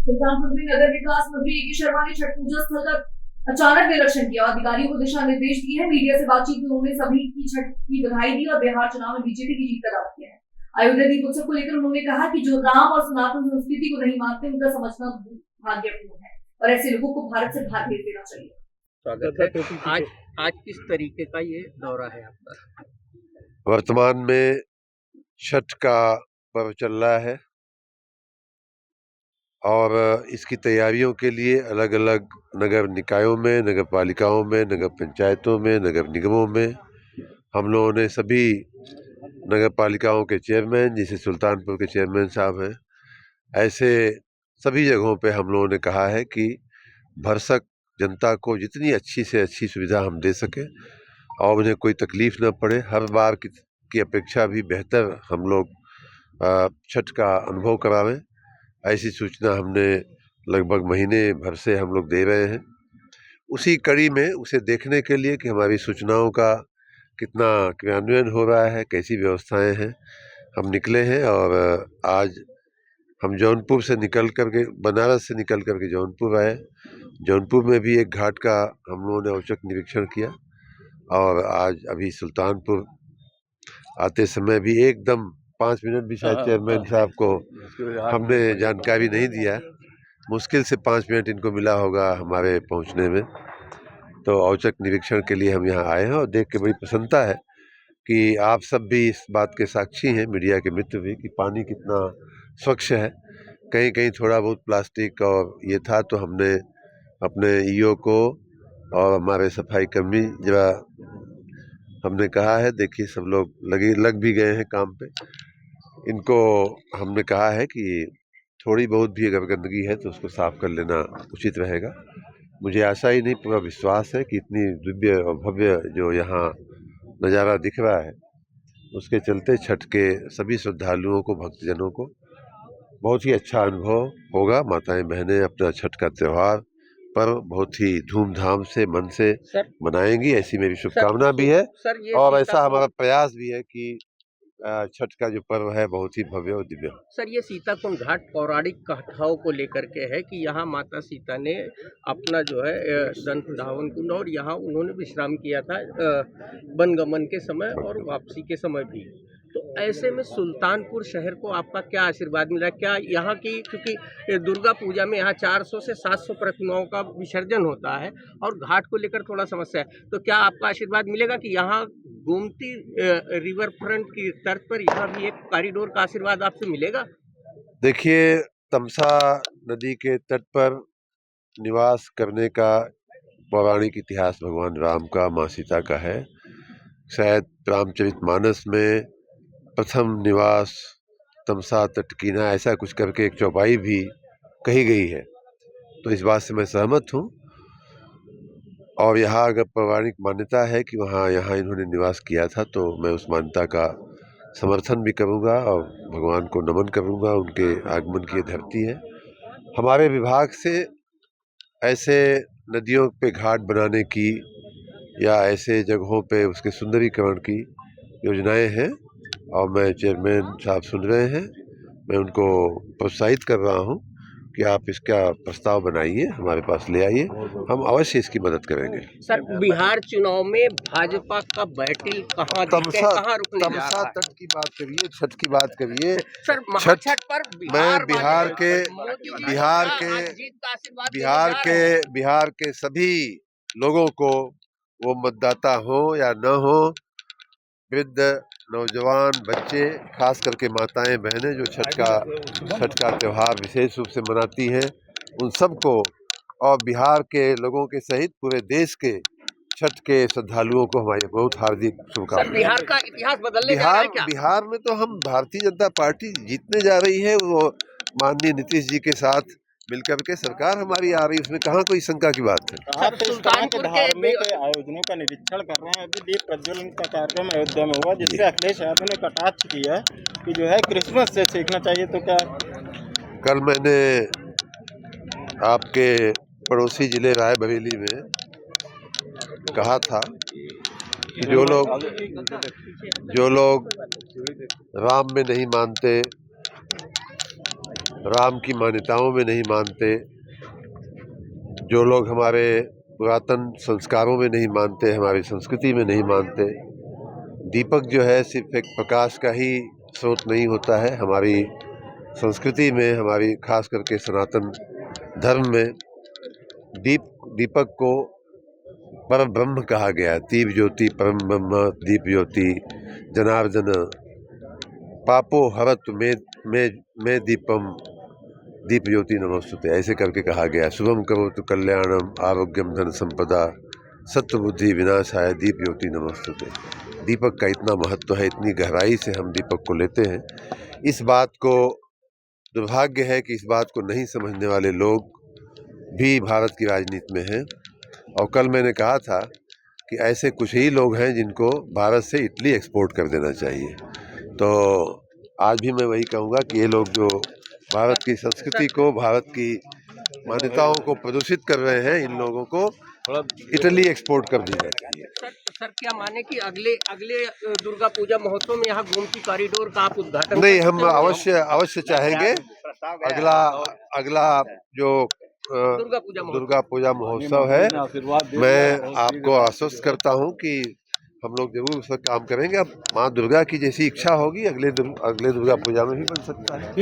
सुल्तानपुर में नगर विकास मंत्री ए के शर्मा ने छठ पूजा स्थल का अचानक निरीक्षण किया और अधिकारियों को दिशा निर्देश दिए हैं। मीडिया से बातचीत में उन्होंने सभी की छठ की बधाई दी और बिहार चुनाव में बीजेपी की जीत का दावा किया है। अयोध्या दीप उत्सव को लेकर उन्होंने कहा कि जो राम और सनातन संस्कृति को नहीं मानते उनका समझना भाग्यपूर्ण है और ऐसे लोगों को भारत से बाहर भेज देना चाहिए। स्वागत है। आज किस तरीके का ये दौरा है आपका? वर्तमान में छठ का पर्व चल रहा है और इसकी तैयारियों के लिए अलग अलग नगर निकायों में, नगर पालिकाओं में, नगर पंचायतों में, नगर निगमों में हम लोगों ने सभी नगर पालिकाओं के चेयरमैन, जैसे सुल्तानपुर के चेयरमैन साहब हैं, ऐसे सभी जगहों पे हम लोगों ने कहा है कि भरसक जनता को जितनी अच्छी से अच्छी सुविधा हम दे सकें और उन्हें कोई तकलीफ न पड़े, हर बार की अपेक्षा भी बेहतर हम लोग छठ का अनुभव करावें, ऐसी सूचना हमने लगभग महीने भर से हम लोग दे रहे हैं। उसी कड़ी में उसे देखने के लिए कि हमारी सूचनाओं का कितना क्रियान्वयन हो रहा है, कैसी व्यवस्थाएं हैं, हम निकले हैं। और आज हम जौनपुर से निकल करके, बनारस से निकल करके जौनपुर आए। जौनपुर में भी एक घाट का हम लोगों ने औचक निरीक्षण किया और आज अभी सुल्तानपुर आते समय भी एकदम 5 मिनट भी शायद चेयरमैन साहब को हमने जानकारी नहीं दिया, मुश्किल से 5 मिनट इनको मिला होगा हमारे पहुंचने में। तो औचक निरीक्षण के लिए हम यहाँ आए हैं और देख के बड़ी प्रसन्नता है कि आप सब भी इस बात के साक्षी हैं, मीडिया के मित्र भी, कि पानी कितना स्वच्छ है। कहीं कहीं थोड़ा बहुत प्लास्टिक और ये था तो हमने अपने ईओ को और हमारे सफाई कर्मी जरा हमने कहा है, देखिए सब लोग लग भी गए हैं काम पे। इनको हमने कहा है कि थोड़ी बहुत भी अगर गंदगी है तो उसको साफ कर लेना उचित रहेगा। मुझे आशा ही नहीं, पूरा विश्वास है कि इतनी दिव्य और भव्य जो यहाँ नज़ारा दिख रहा है, उसके चलते छठ के सभी श्रद्धालुओं को, भक्तजनों को बहुत ही अच्छा अनुभव होगा। माताएं बहनें अपना छठ का त्यौहार पर बहुत ही धूमधाम से, मन से मनाएंगी, ऐसी मेरी शुभकामना भी है। और ऐसा हमारा प्रयास भी है कि छठ का जो पर्व है बहुत ही भव्य और दिव्य हो। सर, ये सीताकुंड घाट पौराणिक कथाओं को लेकर के है कि यहाँ माता सीता ने अपना जो है दंत धावन कुंड और यहाँ उन्होंने विश्राम किया था वनगमन के समय और वापसी के समय भी। तो ऐसे में सुल्तानपुर शहर को आपका क्या आशीर्वाद मिला? क्या यहाँ की, क्योंकि दुर्गा पूजा में यहाँ 400 से 700 प्रतिमाओं का विसर्जन होता है और घाट को लेकर थोड़ा समस्या है, तो क्या आपका आशीर्वाद मिलेगा कि यहाँ गोमती रिवर फ्रंट की तर्ज पर यहाँ भी एक कॉरिडोर का आशीर्वाद आपसे मिलेगा? देखिए, तमसा नदी के तट पर निवास करने का पौराणिक इतिहास भगवान राम का, माँ सीता का है। शायद रामचरितमानस में प्रथम निवास तमसा तट कीना, ऐसा कुछ करके एक चौपाई भी कही गई है, तो इस बात से मैं सहमत हूँ। और यहाँ अगर पौराणिक मान्यता है कि यहाँ इन्होंने निवास किया था, तो मैं उस मान्यता का समर्थन भी करूँगा और भगवान को नमन करूँगा। उनके आगमन की धरती है। हमारे विभाग से ऐसे नदियों पे घाट बनाने की या ऐसे जगहों पे उसके सुंदरीकरण की योजनाएं हैं और मैं चेयरमैन साहब सुन रहे हैं, मैं उनको प्रोत्साहित कर रहा हूं कि आप इसका प्रस्ताव बनाइए, हमारे पास ले आइए, हम अवश्य इसकी मदद करेंगे। सर, बिहार चुनाव में भाजपा का बैटल कहाँ रुकने जा रहा है? तमसा तट की बात करिए, छठ की बात करिए। सर, छठ पर मैं बिहार के सभी लोगों को, वो मतदाता हो या न हो, वृद्ध, नौजवान, बच्चे, खास करके माताएं बहनें जो छठ का त्यौहार विशेष रूप से मनाती हैं, उन सबको और बिहार के लोगों के सहित पूरे देश के छठ के श्रद्धालुओं को हमारी बहुत हार्दिक शुभकामनाएं। बिहार का इतिहास बदलने जा रहा है क्या? बिहार में तो हम भारतीय जनता पार्टी जीतने जा रही है, वो माननीय नीतीश जी के साथ मिलकर के सरकार हमारी आ रही है, उसमें कहाँ कोई शंका की बात है। आप इस तरह के धार्मिक आयोजनों का निरीक्षण कर रहे हैं। अभी दीप प्रज्वलन का कार्यक्रम अयोध्या में हुआ, जिससे अखिलेश यादव ने कटाक्ष किया कि जो है क्रिसमस से सीखना चाहिए, तो क्या? कल मैंने आपके पड़ोसी जिले रायबरेली में कहा था कि जो लोग राम में नहीं मानते, राम की मान्यताओं में नहीं मानते, जो लोग हमारे पुरातन संस्कारों में नहीं मानते, हमारी संस्कृति में नहीं मानते। दीपक जो है सिर्फ एक प्रकाश का ही स्रोत नहीं होता है। हमारी संस्कृति में, हमारी खास करके सनातन धर्म में दीपक को परम ब्रह्म कहा गया है। दीप ज्योति परम ब्रह्म दीप ज्योति जनार्दन पापो हरत में दीपम दीप ज्योति नमोस्तुते, ऐसे करके कहा गया है। शुभम करोतु कल्याणम आरोग्यम धन संपदा सत्य बुद्धि विनाशाय दीप ज्योति नमोस्तुते। दीपक का इतना महत्व है, इतनी गहराई से हम दीपक को लेते हैं। इस बात को दुर्भाग्य है कि इस बात को नहीं समझने वाले लोग भी भारत की राजनीति में हैं। और कल मैंने कहा था कि ऐसे कुछ ही लोग हैं जिनको भारत से इटली एक्सपोर्ट कर देना चाहिए। तो आज भी मैं वही कहूँगा कि ये लोग जो भारत की संस्कृति को, भारत की मान्यताओं को प्रदूषित कर रहे हैं, इन लोगों को इटली एक्सपोर्ट कर देना चाहिए। सर क्या माने कि अगले दुर्गा पूजा महोत्सव में यहाँ गोमती कॉरिडोर का आप उद्घाटन नहीं, हम अवश्य चाहेंगे। अगला जो दुर्गा पूजा महोत्सव है, मैं आपको आश्वस्त करता हूं कि हम लोग जरूर उस पर काम करेंगे। अब माँ दुर्गा की जैसी इच्छा होगी, अगले दुर्गा पूजा में भी बन सकता है।